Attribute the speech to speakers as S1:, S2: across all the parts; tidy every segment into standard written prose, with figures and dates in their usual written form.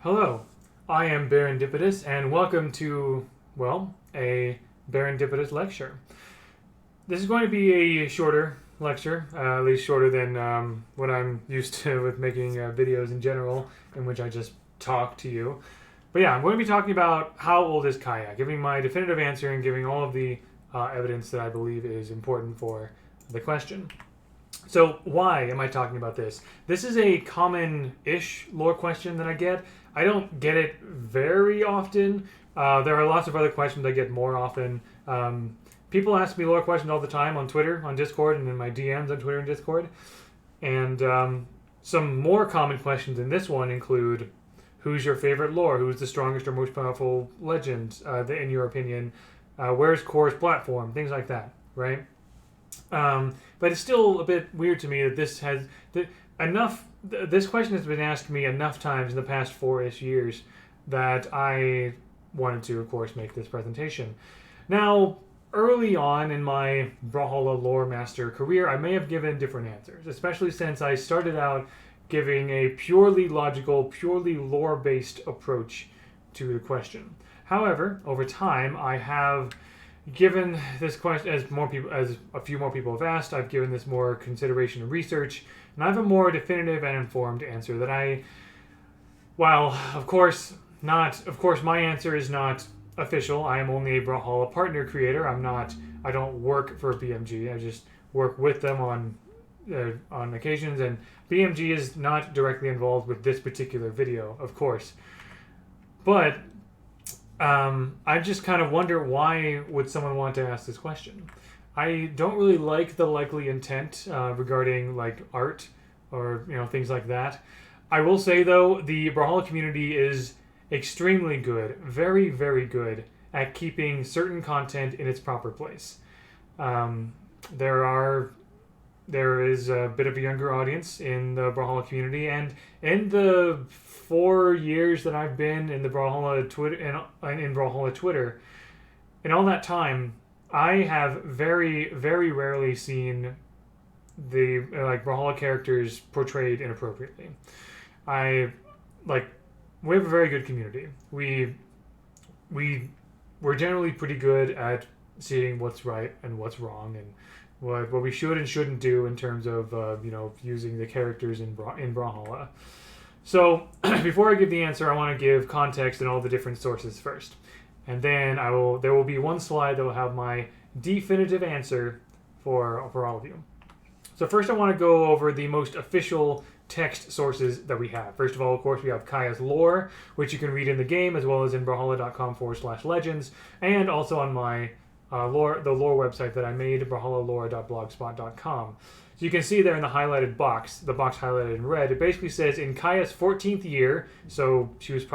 S1: Hello, I am Barendipitous, and welcome to, a Barendipitous lecture. This is going to be a shorter lecture, at least shorter than what I'm used to with making videos in general, in which I just talk to you. But yeah, I'm going to be talking about how old is Kaya, giving my definitive answer and giving all of the evidence that I believe is important for the question. So why am I talking about this? This is a common-ish lore question that I get. I don't get it very often. There are lots of other questions I get more often. People ask me lore questions all the time on Twitter, on Discord, and in my DMs on Twitter and Discord. And some more common questions in this one include, who's your favorite lore? Who's the strongest or most powerful legend, in your opinion? Where's Core's platform? Things like that, right? But it's still a bit weird to me that this question has been asked me enough times in the past 4-ish years that I wanted to, of course, make this presentation. Now, early on in my Brawlhalla lore master career, I may have given different answers, especially since I started out giving a purely logical, purely lore-based approach to the question. However, over time, I have given this question, as a few more people have asked, I've given this more consideration and research, and I have a more definitive and informed answer that of course, my answer is not official. I am only a Brawlhalla Partner creator. I don't work for BMG. I just work with them on occasions, and BMG is not directly involved with this particular video, of course. But I just kind of wonder, why would someone want to ask this question? I don't really like the likely intent regarding like art or things like that. I will say though, the Brawlhalla community is extremely good, very, very good at keeping certain content in its proper place. There is a bit of a younger audience in the Brawlhalla community, and in the 4 years that I've been in the Brawlhalla Twitter in Brawlhalla Twitter, in all that time, I have very, very rarely seen the Brawlhalla characters portrayed inappropriately. We have a very good community. We're generally pretty good at seeing what's right and what's wrong, and what we should and shouldn't do in terms of using the characters in Brawlhalla. So before I give the answer, I want to give context and all the different sources first, and then there will be one slide that will have my definitive answer for all of you. So first, I want to go over the most official text sources that we have. First of all, of course, we have Kaya's lore, which you can read in the game as well as in brawlhalla.com/legends, and also on my the lore website that I made, brawlhallalore.blogspot.com. So you can see there in the highlighted box, the box highlighted in red, it basically says in Kaya's 14th year, so she was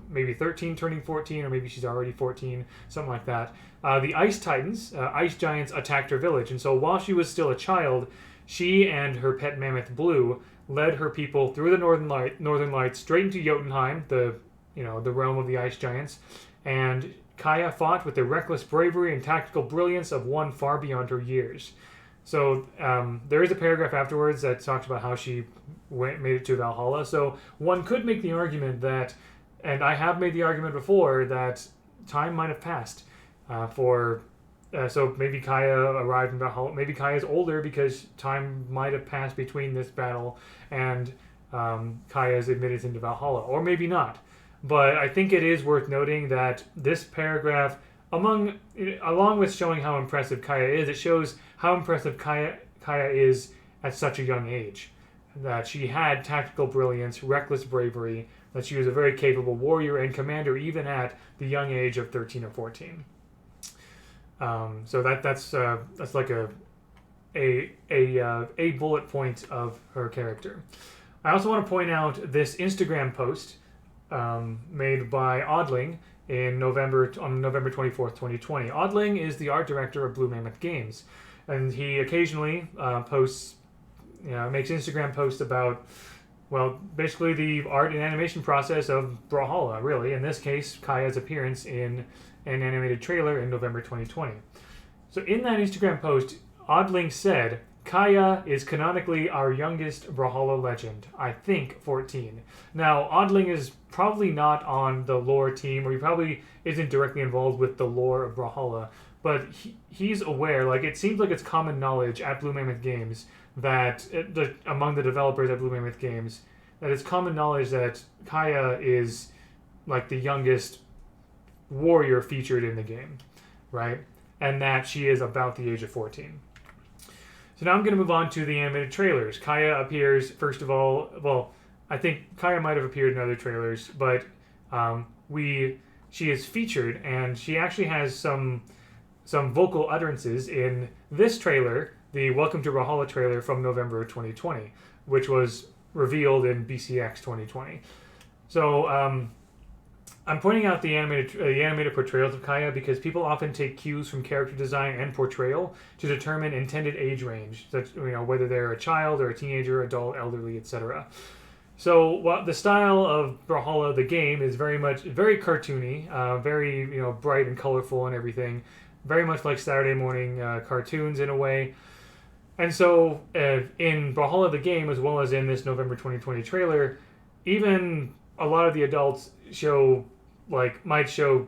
S1: maybe 13 turning 14, or maybe she's already 14, something like that. The Ice Titans, Ice Giants, attacked her village, and so while she was still a child, she and her pet mammoth Blue led her people through the Northern Lights straight into Jotunheim, the realm of the Ice Giants, and Kaya fought with the reckless bravery and tactical brilliance of one far beyond her years. So there is a paragraph afterwards that talks about how she made it to Valhalla. So one could make the argument that, and I have made the argument before, that time might have passed so maybe Kaya arrived in Valhalla. Maybe Kaya's older because time might have passed between this battle and Kaya's admittance into Valhalla, or maybe not. But I think it is worth noting that this paragraph, along with showing how impressive Kaya is, it shows how impressive Kaya is at such a young age. That she had tactical brilliance, reckless bravery, that she was a very capable warrior and commander even at the young age of 13 or 14. So that's like a bullet point of her character. I also want to point out this Instagram post made by Oddling on November 24th, 2020. Oddling is the art director of Blue Mammoth Games, and he occasionally makes Instagram posts about, basically the art and animation process of Brawlhalla, really. In this case, Kaya's appearance in an animated trailer in November 2020. So in that Instagram post, Oddling said, Kaya is canonically our youngest Brawlhalla legend. I think 14. Now, Oddling is probably not on the lore team, or he probably isn't directly involved with the lore of Brawlhalla, but he's aware. Like, it seems like it's common knowledge at Blue Mammoth Games that, among the developers at Blue Mammoth Games, that it's common knowledge that Kaya is, like, the youngest warrior featured in the game, right? And that she is about the age of 14. So now I'm going to move on to the animated trailers. Kaya appears, first of all, well, I think Kaya might have appeared in other trailers, but she is featured, and she actually has some vocal utterances in this trailer, the Welcome to Brawlhalla trailer from November of 2020, which was revealed in BCX 2020. So I'm pointing out the animated portrayals of Kaya because people often take cues from character design and portrayal to determine intended age range, such, whether they're a child or a teenager, adult, elderly, etc. So while the style of Brawlhalla, the game, is very cartoony, very bright and colorful and everything, very much like Saturday morning cartoons in a way. And so in Brawlhalla, the game, as well as in this November 2020 trailer, even a lot of the adults might show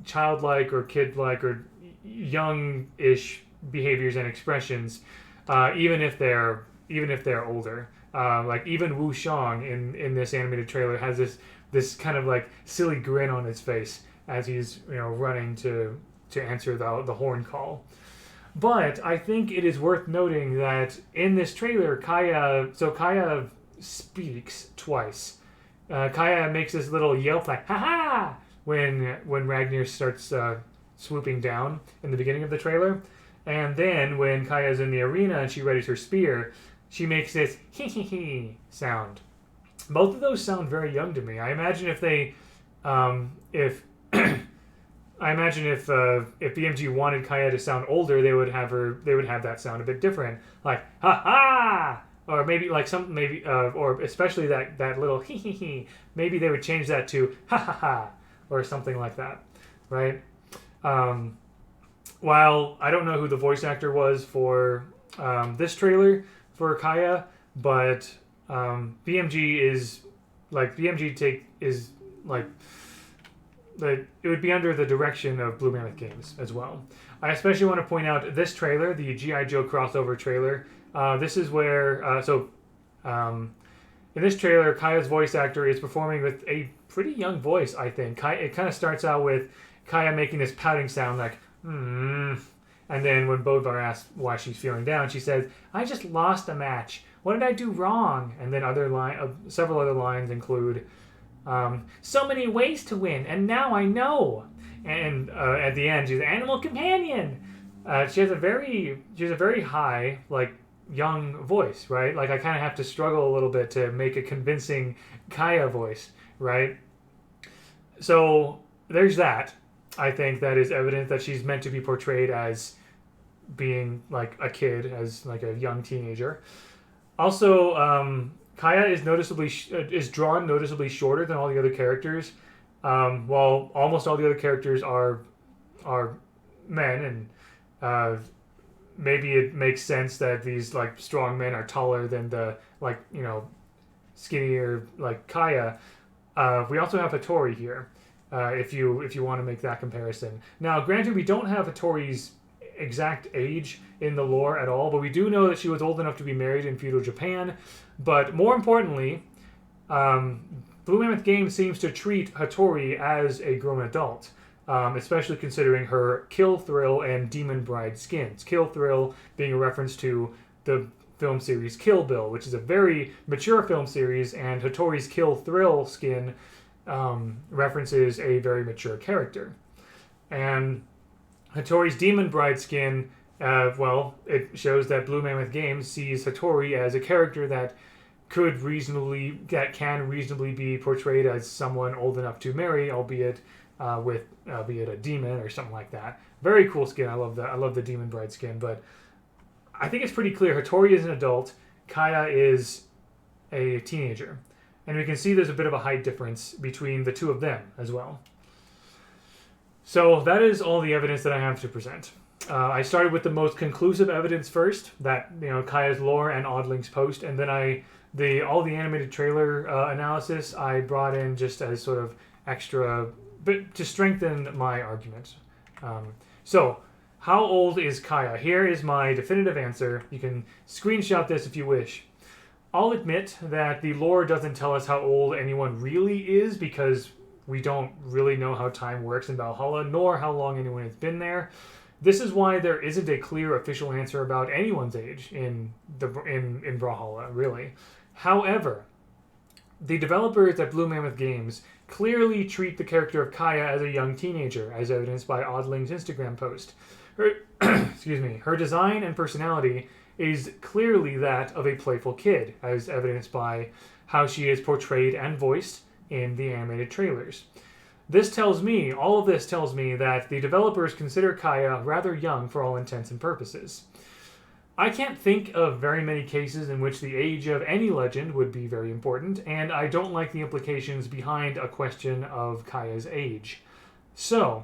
S1: childlike or kid-like or young-ish behaviors and expressions, even if they're older. Like even Wu Shang in this animated trailer has this kind of like silly grin on his face as he's running to answer the horn call. But I think it is worth noting that in this trailer, Kaya speaks twice. Kaya makes this little yelp like "ha ha" when Ragnar starts swooping down in the beginning of the trailer, and then when Kaya's in the arena and she readies her spear, she makes this hee hee hee sound. Both of those sound very young to me. I imagine if BMG wanted Kaya to sound older, they would have that sound a bit different, like "ha ha." Or maybe or especially that little hee hee hee. Maybe they would change that to ha ha ha, or something like that, right? While I don't know who the voice actor was for this trailer for Kaya, but BMG is it would be under the direction of Blue Mammoth Games as well. I especially want to point out this trailer, the G.I. Joe crossover trailer. This is where, in this trailer, Kaya's voice actor is performing with a pretty young voice, I think. It kind of starts out with Kaya making this pouting sound like, and then when Bodvar asks why she's feeling down, she says, "I just lost a match. What did I do wrong?" And then several other lines include, "So many ways to win, and now I know." And at the end, she's an animal companion. She has a very high, like, young voice, right? Like, I kind of have to struggle a little bit to make a convincing Kaya voice, right? So there's that. I think that is evidence that she's meant to be portrayed as being like a kid, as like a young teenager. Also, Kaya is drawn noticeably shorter than all the other characters, while almost all the other characters are men, and maybe it makes sense that these like strong men are taller than the skinnier like Kaya. We also have Hattori here, if you want to make that comparison. Now, granted, we don't have Hattori's exact age in the lore at all, but we do know that she was old enough to be married in feudal Japan. But more importantly, Blue Mammoth Games seems to treat Hattori as a grown adult, especially considering her Kill Thrill and Demon Bride skins. Kill Thrill being a reference to the film series Kill Bill, which is a very mature film series, and Hattori's Kill Thrill skin references a very mature character. And Hattori's Demon Bride skin, it shows that Blue Mammoth Games sees Hattori as a character that can reasonably be portrayed as someone old enough to marry, albeit a demon or something like that. Very cool skin. I love that. I love the Demon Bride skin, but I think it's pretty clear Hattori is an adult, Kaya is a teenager, and we can see there's a bit of a height difference between the two of them as well. So that is all the evidence that I have to present. I started with the most conclusive evidence first, that Kaya's lore and Oddlink's post, and then all the animated trailer analysis I brought in just as sort of extra, but to strengthen my argument. So, how old is Kaya? Here is my definitive answer. You can screenshot this if you wish. I'll admit that the lore doesn't tell us how old anyone really is, because we don't really know how time works in Brawlhalla, nor how long anyone has been there. This is why there isn't a clear official answer about anyone's age in Brawlhalla, really. However, the developers at Blue Mammoth Games clearly treat the character of Kaya as a young teenager, as evidenced by Oddling's Instagram post. Her design and personality is clearly that of a playful kid, as evidenced by how she is portrayed and voiced in the animated trailers. All of this tells me that the developers consider Kaya rather young for all intents and purposes. I can't think of very many cases in which the age of any legend would be very important, and I don't like the implications behind a question of Kaya's age. So,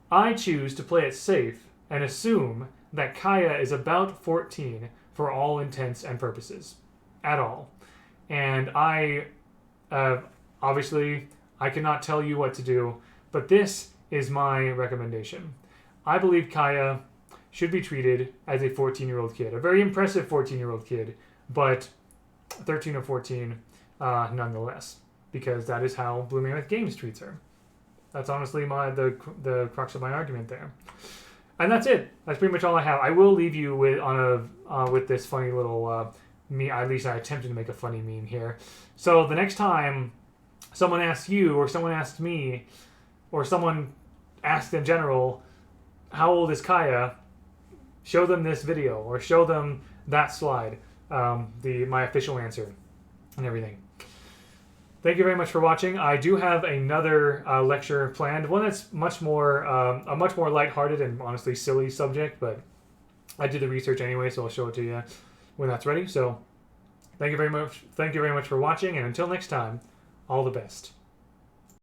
S1: I choose to play it safe and assume that Kaya is about 14 for all intents and purposes. At all. And obviously, I cannot tell you what to do, but this is my recommendation. I believe Kaya should be treated as a 14-year-old kid. A very impressive 14-year-old kid, but 13 or 14 nonetheless, because that is how Blue Mammoth Games treats her. That's honestly the crux of my argument there. And that's it. That's pretty much all I have. I will leave you with this funny little meme. At least I attempted to make a funny meme here. So the next time someone asks you, or someone asks me, or someone asks in general, how old is Kaya? Show them this video, or show them that slide, my official answer, and everything. Thank you very much for watching. I do have another lecture planned, one that's a much more lighthearted and honestly silly subject, but I did the research anyway, so I'll show it to you when that's ready. So, thank you very much. Thank you very much for watching, and until next time, all the best.